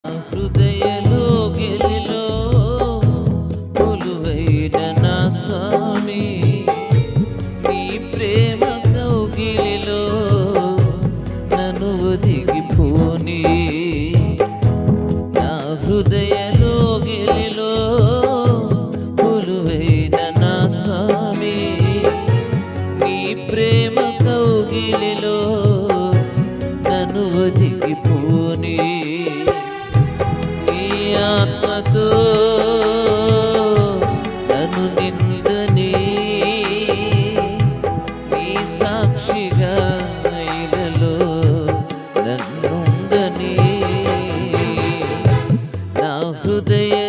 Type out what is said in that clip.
హృదయలో గెలిలో కొలువైన నా స్వామి, నీ ప్రేమ కౌగిలిలో నన్ను ఒదిగిపోని. నా హృదయలో గెలిలో కొలువైన నా స్వామి, నీ ప్రేమ కౌగిలిలో నన్ను ఒదిగిపోని. ఆత్మతో నన్ను నిండని, నీ సాక్షిగా ఇలలో నన్నుండని. నా హృదయ